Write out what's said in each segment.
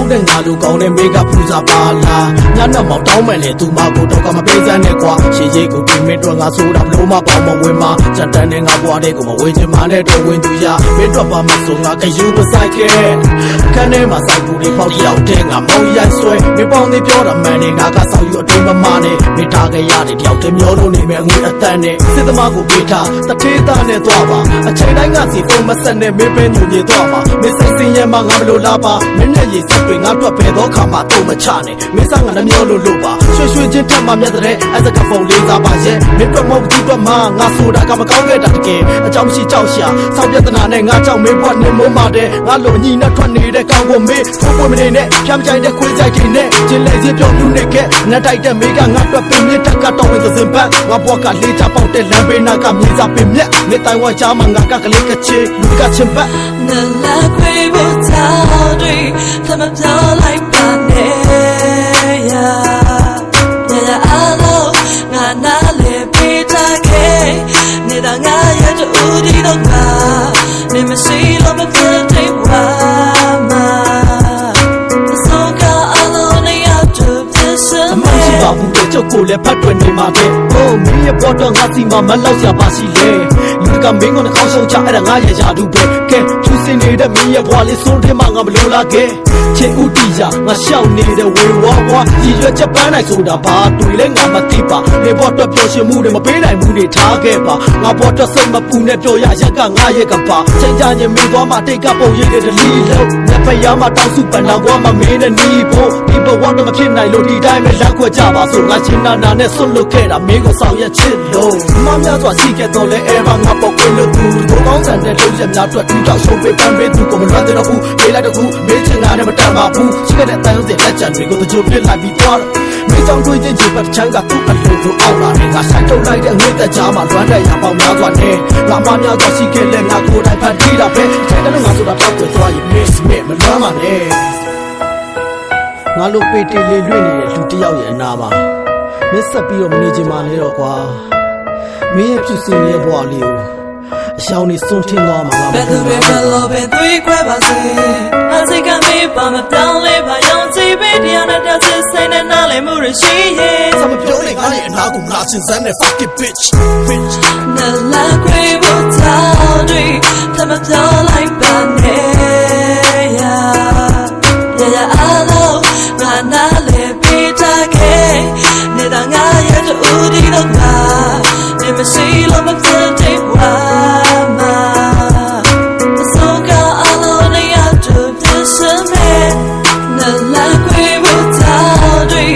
ဟုတ်တဲ့ငါလူကောင်းတဲ့မိကပူဇာပါလားညနာမောင်တောင်းမယ်လေသူမကိုတော့ကမပေးစမ်းနဲ့ကွာရှေးကြီးကိုပြင်မင်းတော့ငါဆိုတာဘလို့မပေါမဝင်မစက်တန်းနဲ့ငါဘွားတဲ့ကိုမဝေချင်မနဲ့တော့ဝင်သူရမင်းတော့ပါမဆိုငါကယူမဆိုင်ခဲ့အခန်းထဲမှာစိုက်ဘူးလေးပေါက်ရောက်တဲ့ငါမောင်ရိုက်ဆွဲမင်းပေါင်းသေးပြောတာမှန်နေငါကဆောက်ယူအတွင်းမမနဲ့မိထားခဲ့ရတယ်တယောက်တည်းမျောလို့နေမယ်ငွေအတန်းနဲ့စစ်သမားကိုပေးထားတထေးသားနဲ့သွားပါအချိန်တိုင်းကစီဖုန်းမဆက်နဲ့မင်းပဲညွှန်ညင်သွားပါမင်းစိတ်စင်းရဲမှငါမလို့လာပါမင်းနဲ့ရည်စက်တွေငါတွေ့ပဲတော့ခါမှတော့မချနဲ့မင်းစားငါနှမျောလို့ပါရွှေရွှေချင်းထက်မှမြတ်တဲ့အစကပုံလေးစားပါရဲ့မင်းတော့မဟုတ်ဘူးတော့မှငါဆိုတာကမကောင်းခဲ့တာတကယ်အကြောင်းရှိကြောက်ရှာဆောက်ပြဿနာနဲ့ငါကြောက်မင်းဘွားနေမိုးမာတဲ့ငါလိုညီနဲ့ထွက်နေတဲ့ကောင်းဖို့မေးဖို့ပွင့်မနေနဲ့ဖြမ်းကြိုက်တဲ့ခွေးကြိုက်တွေနဲ့ကျင်းလေချင်းပြောလူနေခဲ့နဲ့တိုက်တဲ့မေးကငါတွေ့ပင်မြစ်တက်ကတော့ဝင်စင်ပတ်ငါဘွားကလေးချပေါက်တဲ့လမ်းဘေးနာကမြေစာပင်မြက်နေတိုင်ဝါချာမငါကကလေးကချေလူကချင်ပတ်နဲ့လာခွေဖို့သားတွေသမပြောင်းလိုက်ပါနဲ့ရာအားလုံးငါနားလေပေးထားခဲ့နေတာငါရဲ့တူဒီတော့ငါနေမရှိလို့မဖြစ်တဲ့ဝါမှာဆိုကအလုံးနဲ့ရောက်တူဖြစ်စမ်းမရှိပါဘူးတဲ့ကြောက်ကိုလည်းဖတ်တွင်နေမှာပဲဟိုမင်းရဲ့ပေါ်တော့ငါစီမမလောက်ရပါစီလေလူကမင်းကိုနှောင်းရှုံချအဲ့ဒါငါရဲ့ယာတူပဲကဲဖြူစင်နေတဲ့မင်းရဲ့ဘွားလေးစိုးတယ်မှငါမလိုလားခဲ့ချေဦးတီရငါရှောက်နေတဲ့ဝေဝါဘွားရည်ရွယ်ချက်ပန်းနိုင်ဆိုတာဘာတွေ့လဲငါမသိပါနေပေါ်တော့ပျော်ရွှင်မှုတွေမပေးနိုင်ဘူးနေထားခဲ့ပါငါပေါ်တော့စိတ်မပူနဲ့ပြောရရက်ကငါရဲ့ကပါချိန်ကြရင်မင်းသွားမှတိတ်ကပုံရိပ်တဲ့လီလုံးလက်ဖျားမှတောက်စုပန်တော်ဘွားမမင်းနဲ့နီးဖို့ဒီဘဝတော့မဖြစ်နိုင်လို့ဒီတိုင်းပဲလက်ခွက်ကြပါဆိုငါချင်းနာနာနဲ့ဆွတ်လွတ်ခဲ့တာမင်းကိုဆောင်ရချစ်လို့မများစွာရှိခဲ့တော့လဲအဲဘာငါပေါက်ကွလို့သူကိုကောင်းဆန်တဲ့လုံးရက်များအတွက်တူတောက်ရှုံးပေးပန်းပေးသူကိုမလွတ်တဲ့တော့ဘူးလေးလိုက်တော့ဘူးမေးချင်တာနဲ့မတန်ပါဘူးရှိခဲ့တဲ့တန်ရုံးစလက်ချန်တွေကိုတကြိုပြစ်လိုက်ပြီးသွားတော့မင်းကြောင့်တွေ့ချင်းချပတ်ချမ်းကသူ့အလိုလိုအောက်လာတယ်ငါဆိုင်ထုတ်လိုက်တဲ့ငွေသက်ချာမှာလွမ်းတဲ့ရပေါင်းများစွာနဲ့ငါမများစွာရှိခဲ့လဲငါကိုယ်တိုင်ဖန်တီးတာပဲချိန်တဲ့ငါဆိုတာတော့တွေ့သွားရင် miss မလွမ်းပါနဲ့ငါလိုပေတီလေးလွင့်နေတဲ့လူတစ်ယောက်ရဲ့အနာမှာမစ်ဆက်ပြီးတော့မနေချင်ပါနဲ့တော့ကွာမင်းရဲ့ဖြူစင်ရဲ့ဘဝလေးကိုအရှောင်းနေစွန့်ထင်းသွားမှာဘယ်သူပဲဘယ်လိုပဲသွေးခွဲပါစေအစိတ်ကမေးပါမပြောင်းလဲပါရောင်ကြည့်ပေးတရားနဲ့တဆစ်ဆိုင်နဲ့နားလည်မှုရရှိရဲ့စမပြောနေငါနဲ့အနာကိုငါချင်းစမ်းနဲ့ fuck it bitch နဲ့လာခွေဖို့သားတွေသမပြောင်းလိုက်ပါနဲ့ရာအားလုံးငါနားလည်ပေးထားခဲ့နေတာငါရဲ့တူဒီတော့ငါနေမရှိလို့မဖြစ်တဲ့ဝါမှာဆိုကအလုံးနဲ့ရောက်တူဖြစ်စမ်းနဲ့လာခွေဖို့သားတွေ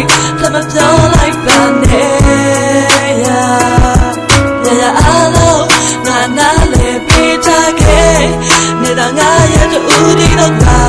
သမပြောင်းလိုက်ပါနဲ့ရာအားလုံးငါနားလည်ပေးထားခဲ့နေတာငါရဲ့တူဒီတော့ငါ